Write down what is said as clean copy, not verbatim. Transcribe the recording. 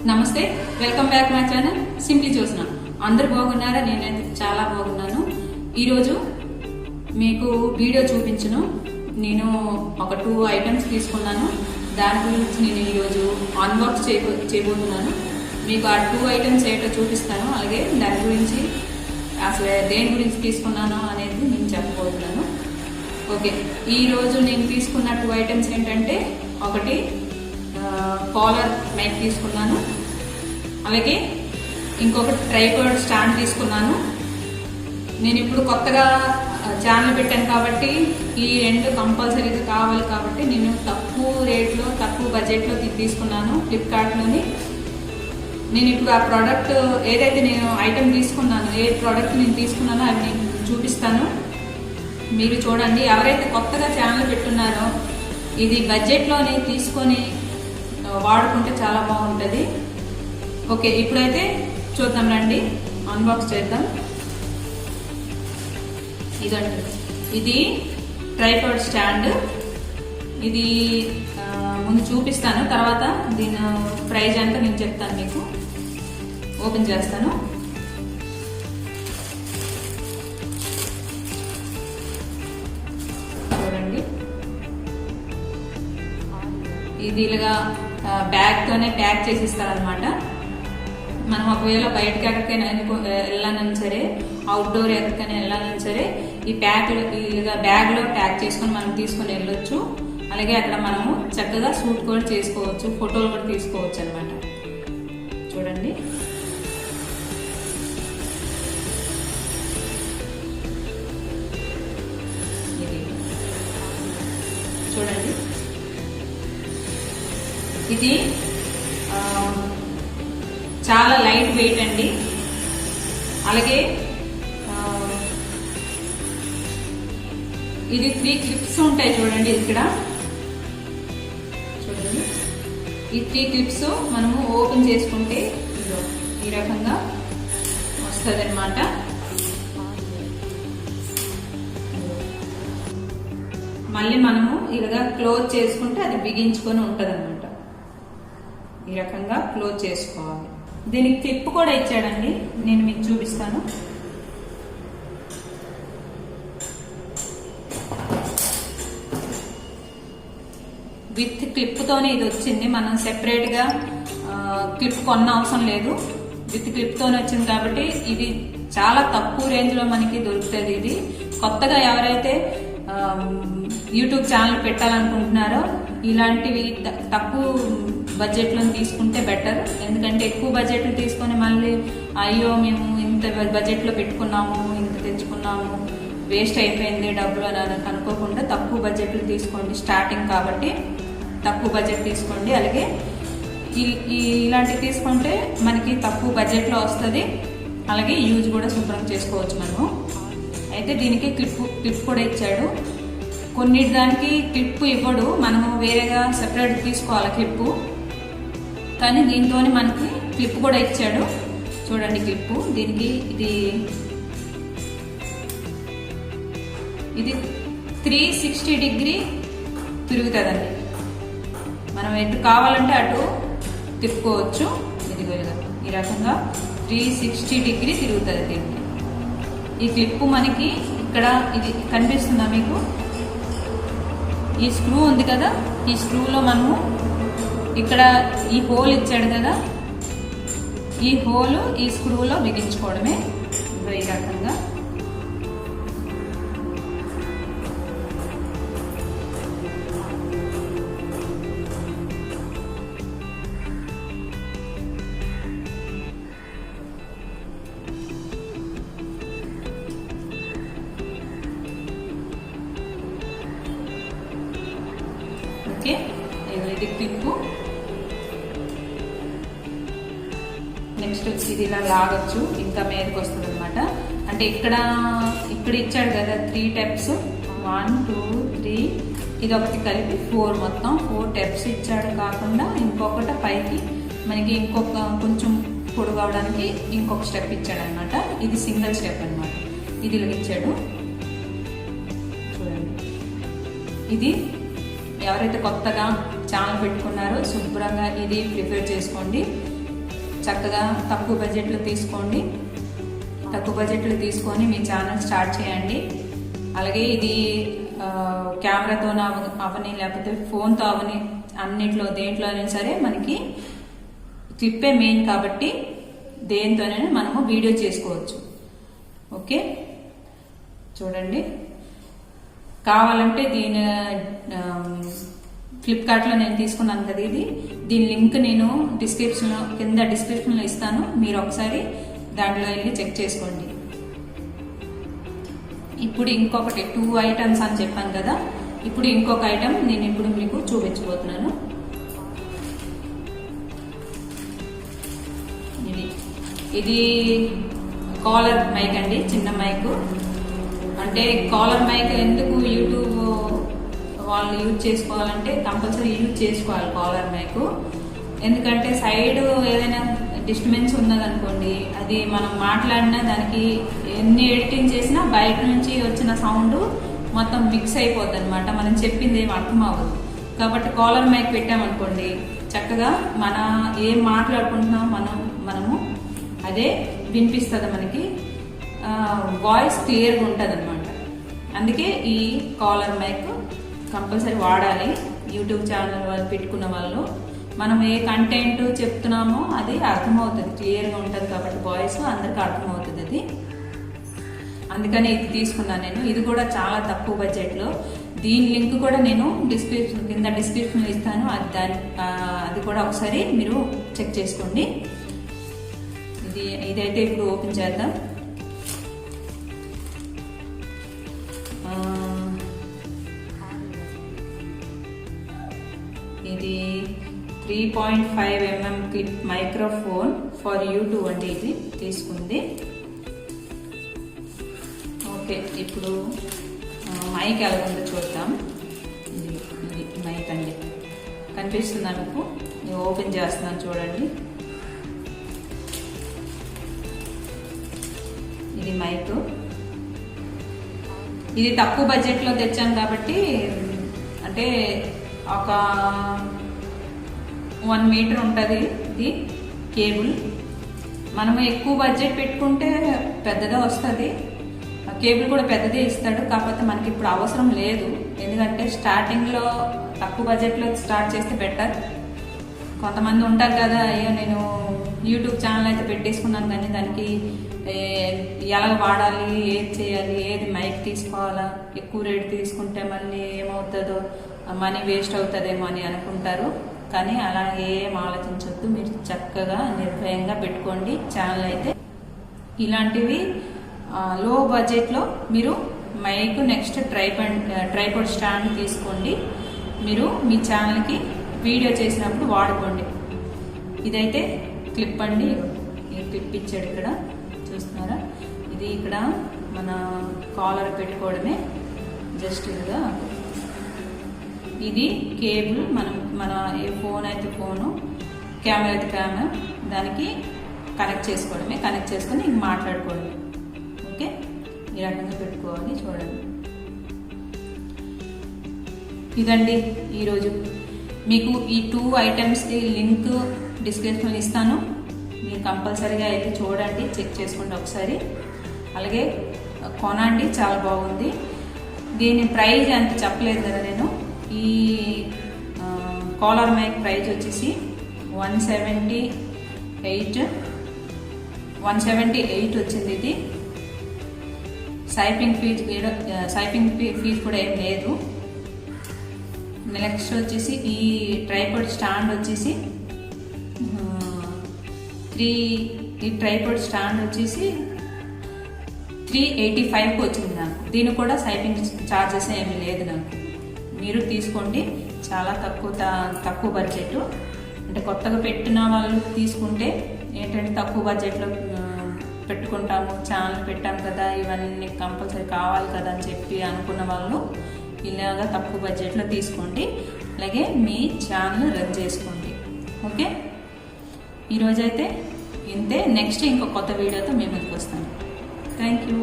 నమస్తే, welcome back my channel simply Jyotsna. అందరు బాగున్నారా? నేనైతే చాలా బాగున్నాను. ఈరోజు మీకు వీడియో చూపించను. నేను ఒక 2 ఐటమ్స్ తీసుకున్నాను. దాని గురించి నేను ఈరోజు అన్బాక్స్ చేయబోతున్నాను. మీకు ఆ 2 ఐటమ్స్ ఏంటో చూపిస్తాను. అలాగే దాని గురించి అసలు దేని గురించి తీసుకున్నానో అనేది నేను చెప్పబోతున్నాను. ఓకే, ఈరోజు నేను తీసుకున్న 2 ఐటమ్స్ ఏంటంటే, ఒకటి కాలర్ మైక్ తీసుకున్నాను, అలాగే ఇంకొకటి ట్రైపాడ్ స్టాండ్ తీసుకున్నాను. నేను ఇప్పుడు కొత్తగా ఛానల్ పెట్టాను కాబట్టి ఈ 2 కంపల్సరీగా కావాలి కాబట్టి నేను తక్కువ రేట్లో తక్కువ బడ్జెట్లో తీసుకున్నాను ఫ్లిప్కార్ట్లోని. నేను ఇప్పుడు ఆ ప్రోడక్ట్ ఏదైతే నేను ఐటమ్ తీసుకున్నాను, ఏ ప్రోడక్ట్ నేను తీసుకున్నానో అది నేను చూపిస్తాను. మీరు చూడండి. ఎవరైతే కొత్తగా ఛానల్ పెట్టున్నారో ఇది బడ్జెట్లోనే తీసుకొని వాడుకుంటే చాలా బాగుంటుంది. ఓకే, ఇప్పుడైతే చూద్దాం రండి, అన్బాక్స్ చేద్దాం. ఇదండి, ఇది ట్రైపాడ్ స్టాండ్. ఇది ముందు చూపిస్తాను, తర్వాత దీని ప్రైజ్ అంతా నేను చెప్తాను. మీకు ఓపెన్ చేస్తాను. చూడండి, ఇది ఇలాగా బ్యాగ్తోనే ప్యాక్ చేసి ఇస్తారనమాట. మనం ఒకవేళ బయటకి ఎక్కడికైనా వెళ్ళానని సరే, అవుట్డోర్ ఎక్కడికైనా వెళ్ళానని సరే, ఈ ఇలాగా బ్యాగ్లో ప్యాక్ చేసుకొని మనం తీసుకొని వెళ్ళొచ్చు. అలాగే అక్కడ మనము చక్కగా షూట్ కూడా చేసుకోవచ్చు, ఫోటోలు కూడా తీసుకోవచ్చు అనమాట. చూడండి, ఇది చూడండి, ఇది చాలా లైట్ వెయిట్ అండి. అలాగే ఇది 3 క్లిప్స్ ఉంటాయి చూడండి. ఇక్కడ చూడండి, ఈ 3 క్లిప్స్ మనము ఓపెన్ చేసుకుంటే ఈ రకంగా వస్తుంది అనమాట. మళ్ళీ మనము ఇలాగా క్లోజ్ చేసుకుంటే అది బిగించుకొని ఉంటుంది అనమాట. ఈ రకంగా క్లోజ్ చేసుకోవాలి. దీనికి క్లిప్ కూడా ఇచ్చాడండి, నేను మీకు చూపిస్తాను. విత్ క్లిప్ తోనే ఇది వచ్చింది. మనం సెపరేట్ గా క్లిప్ కొన్న అవసరం లేదు, విత్ క్లిప్ తోనే వచ్చింది కాబట్టి ఇది చాలా తక్కువ రేంజ్ లో మనకి దొరుకుతుంది. ఇది కొత్తగా ఎవరైతే యూట్యూబ్ ఛానల్ పెట్టాలనుకుంటున్నారో ఇలాంటివి తక్కువ బడ్జెట్లో తీసుకుంటే బెటర్. ఎందుకంటే ఎక్కువ బడ్జెట్లు తీసుకొని మళ్ళీ అయ్యో మేము ఇంత బడ్జెట్లో పెట్టుకున్నాము, ఇంత తెచ్చుకున్నాము, వేస్ట్ అయిపోయింది డబ్బులు అని అనుకోకుండా తక్కువ బడ్జెట్లు తీసుకోండి. స్టార్టింగ్ కాబట్టి తక్కువ బడ్జెట్ తీసుకోండి. అలాగే ఇలాంటివి తీసుకుంటే మనకి తక్కువ బడ్జెట్లో వస్తుంది. అలాగే యూజ్ కూడా శుభ్రం చేసుకోవచ్చు మనము. అయితే దీనికి క్లిప్ కూడా ఇచ్చాడు. కొన్నిటి దానికి క్లిప్ ఇవ్వడు, మనము వేరేగా సెపరేట్ తీసుకోవాలి క్లిప్పు. కానీ దీంతోనే మనకి క్లిప్ కూడా ఇచ్చాడు. చూడండి క్లిప్పు, దీనికి ఇది 360 డిగ్రీ తిరుగుతుందండి. మనం ఎటు కావాలంటే అటు తిప్పుకోవచ్చు. ఇదిగోగా ఈ రకంగా 360 డిగ్రీ తిరుగుతుంది దీనికి. ఈ క్లిప్పు మనకి ఇక్కడ ఇది కనిపిస్తుందా మీకు? ఈ స్క్రూ ఉంది కదా, ఈ స్క్రూలో మనము ఇక్కడ ఈ హోల్ ఇచ్చాడు కదా, ఈ హోల్ ఈ స్క్రూలో బిగించుకోవడమే. ఈ రకంగా ఓకే, ఇది క్లిప్పు. నెక్స్ట్ వచ్చి ఇది ఇలా లాగొచ్చు, ఇంకా మీదకి వస్తుంది అనమాట. అంటే ఇక్కడ ఇచ్చాడు కదా 3 టెప్స్, 1 2 3, ఇది ఒకటి కలిపి 4, మొత్తం 4 టెప్స్ ఇచ్చాడు. కాకుండా ఇంకొకటి పైకి మనకి ఇంకొక కొంచెం పొడుగు అవడానికి ఇంకొక స్టెప్ ఇచ్చాడు అనమాట. ఇది సింగిల్ స్టెప్ అనమాట. ఇది ఇలా ఇచ్చాడు చూడండి. ఇది ఎవరైతే కొత్తగా ఛానల్ పెట్టుకున్నారో శుభ్రంగా ఇది ప్రిపేర్ చేసుకోండి. చక్కగా తక్కువ బడ్జెట్లో తీసుకోండి. తక్కువ బడ్జెట్లో తీసుకొని మీ ఛానల్ స్టార్ట్ చేయండి. అలాగే ఇది కెమెరాతో అవని లేకపోతే ఫోన్తో అవని అన్నిట్లో దేంట్లో అయినా సరే మనకి క్లిప్పే మెయిన్ కాబట్టి దేంతోనైనా మనము వీడియో చేసుకోవచ్చు. ఓకే, చూడండి. కావాలంటే దీని ఫ్లిప్కార్ట్లో నేను తీసుకున్నాను కదా దీని లింక్ నేను కింద డిస్క్రిప్షన్లో ఇస్తాను. మీరు ఒకసారి దాంట్లో వెళ్ళి చెక్ చేసుకోండి. ఇప్పుడు ఇంకొకటి 2 ఐటమ్స్ అని చెప్పాను కదా, ఇప్పుడు ఇంకొక ఐటమ్ నేను ఇప్పుడు మీకు చూపించబోతున్నాను. ఇది కాలర్ మైక్ అండి, చిన్న మైక్. అంటే కాలర్ మైక్ ఎందుకు యూట్యూబ్ వాళ్ళు యూజ్ చేసుకోవాలంటే కంపల్సరీ యూజ్ చేసుకోవాలి కాలర్ మైక్. ఎందుకంటే సైడ్ ఏదైనా డిస్టర్బెన్స్ ఉన్నదనుకోండి, అది మనం మాట్లాడినా దానికి ఎన్ని ఎడిటింగ్ చేసినా బయట నుంచి వచ్చిన సౌండ్ మొత్తం మిక్స్ అయిపోద్ది అనమాట. మనం చెప్పింది ఏం అర్థం అవ్వదు. కాబట్టి కాలర్ మైక్ పెట్టామనుకోండి, చక్కగా మన ఏం మాట్లాడుకుంటున్నాం మనము అదే వినిపిస్తుంది, మనకి వాయిస్ క్లియర్గా ఉంటుంది అనమాట. అందుకే ఈ కాలర్ మైక్ కంపల్సరీ వాడాలి. యూట్యూబ్ ఛానల్ వాళ్ళు పెట్టుకున్న వాళ్ళు మనం ఏ కంటెంట్ చెప్తున్నామో అది అర్థమవుతుంది, క్లియర్గా ఉంటుంది కాబట్టి వాయిస్ అందరికి అర్థమవుతుంది అది. అందుకని ఇది తీసుకున్నాను నేను. ఇది కూడా చాలా తక్కువ బడ్జెట్లో. దీని లింక్ కూడా నేను కింద డిస్క్రిప్షన్లో ఇస్తాను. అది కూడా ఒకసారి మీరు చెక్ చేసుకోండి. ఇదైతే ఇప్పుడు ఓపెన్ చేద్దాం. ఇది 3.5 mm clip microphone for YouTube అండి. ఇది తీసుకుంది. ఓకే, ఇప్పుడు మైక్ ఎలా ఉందో చూద్దాం. ఇది మైక్ అండి, కనిపిస్తుందా మీకు? నేను ఓపెన్ చేస్తున్నాను, చూడండి. ఇది మైక్. ఇది తక్కువ బడ్జెట్లో తెచ్చాను కాబట్టి, అంటే ఒక 1 మీటర్ ఉంటుంది ఇది కేబుల్. మనము ఎక్కువ బడ్జెట్ పెట్టుకుంటే పెద్దదే వస్తుంది, కేబుల్ కూడా పెద్దదే ఇస్తాడు. కాకపోతే మనకి ఇప్పుడు అవసరం లేదు, ఎందుకంటే స్టార్టింగ్లో తక్కువ బడ్జెట్లో స్టార్ట్ చేస్తే బెటర్. కొంతమంది ఉంటారు కదా, అయ్యో నేను యూట్యూబ్ ఛానల్ అయితే పెట్టేసుకున్నాను కానీ దానికి ఎలా వాడాలి, ఏది చేయాలి, ఏది మైక్ తీసుకోవాలా, ఎక్కువ రేట్ తీసుకుంటే మళ్ళీ ఏమవుతుందో, మనీ వేస్ట్ అవుతుందేమో అని అనుకుంటారు. కానీ అలా ఏం ఆలోచించొద్దు, మీరు చక్కగా నిర్భయంగా పెట్టుకోండి ఛానల్ అయితే. ఇలాంటివి లో బడ్జెట్లో మీరు మైక్, నెక్స్ట్ ట్రైపాడ్ స్టాండ్ తీసుకోండి. మీరు మీ ఛానల్కి వీడియో చేసినప్పుడు వాడుకోండి. ఇదైతే క్లిప్ అండి, ఈ క్లిప్ ఇచ్చాడు ఇక్కడ, చూస్తున్నారా? ఇది ఇక్కడ మన కాలర్ పెట్టుకోవడమే, జస్ట్ ఇదిగా. ఇది కేబుల్, మన ఏ ఫోన్ అయితే ఫోను, కెమెరా అయితే కెమెరా, దానికి కనెక్ట్ చేసుకోవడమే. కనెక్ట్ చేసుకొని ఇంక మాట్లాడుకోవడమే. ఓకే, ఈ రకంగా పెట్టుకోవాలి. చూడండి, ఇదండి ఈరోజు మీకు ఈ 2 ఐటమ్స్కి లింక్ డిస్క్రిప్షన్లో ఇస్తాను. మీరు కంపల్సరీగా అయితే చూడండి, చెక్ చేసుకోండి ఒకసారి. అలాగే కొనండి, చాలా బాగుంది. దీని ప్రైజ్ అంత చెప్పలేదు కదా నేను. ఈ కాలర్ మైక్ ప్రైజ్ వచ్చేసి 178 వచ్చింది. ఇది సైపింగ్ ఫీజ్ కూడా ఏం లేదు. నెక్స్ట్ వచ్చేసి ఈ ట్రైపాడ్ స్టాండ్ వచ్చేసి ఈ ట్రైపాడ్ స్టాండ్ వచ్చేసి 385కి వచ్చింది నాకు. దీనికి కూడా సైపింగ్ ఛార్జెస్ ఏమి లేదు నాకు. మీరు తీసుకోండి, చాలా తక్కువ బడ్జెట్. అంటే కొత్తగా పెట్టిన వాళ్ళు తీసుకుంటే ఏంటంటే తక్కువ బడ్జెట్లో పెట్టుకుంటాము, ఛానల్ పెట్టాము కదా, ఇవన్నీ కంపల్సరీ కావాలి కదా అని చెప్పి అనుకున్న వాళ్ళు ఇలాగా తక్కువ బడ్జెట్లో తీసుకోండి. అలాగే మీ ఛానల్ రన్ చేసుకోండి. ఓకే, ఈరోజైతే ఇంతే. నెక్స్ట్ ఇంకో కొత్త వీడియోతో మేము ముందుకు వస్తాను. Thank you.